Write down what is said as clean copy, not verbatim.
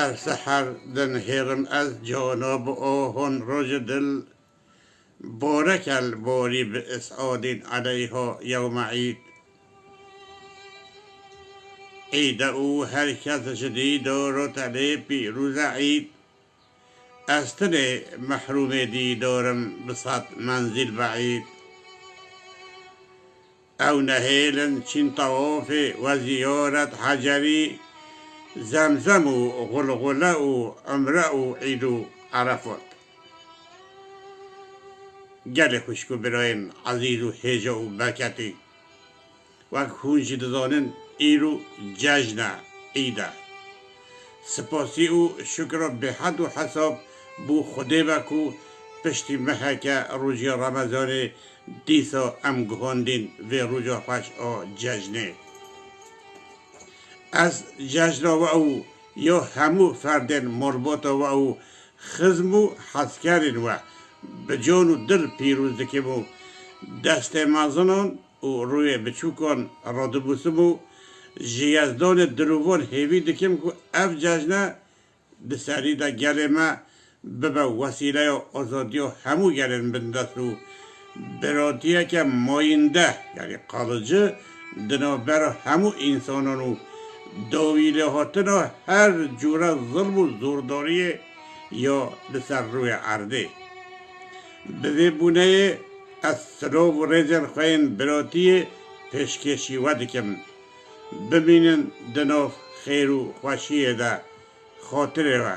هر سحر دنهیرم از جانب آهن روز دل بارک الباری به اسعاد علیها یوم عید. عید او هر کس جدید دارد علی پیروز عید. از تن محروم دیدارم به صد منزل بعید. او نهیلن چین طواف و زیارت حجری. زمزم و غلغله و عمره و عید و عرفات. گل خوشکو براین عزیز و هجا و برکتی. و خونشی دزانن ایرو ججنه عیده. سپاسی و شکر به حد و حساب بو خوده بکو پشتی محکه روژی رمضان دیسا ام گهاندین و روژا خوش ججنه. از جشن و او یا همو فردن مربوط و او خزمو حسکرین و به جان و دل پیروز دکمو دست مازنان و روی بچوکان رادبوسمو جیزدان دروان هیوی دکم که اف جشنه دسری دا گلمه ببا وسیله آزادی و همو گلن بندست و براتیه که ماینده یعنی قالجه دنابر همو انسانانو داویله هاتنا هر جوره ظلم و زورداری یا بسر روی عرده. به بونه از سلام و رزن خواهین براتی پیشکشی و دکم ببینن دناف خیر و خوشیه ده خاطره و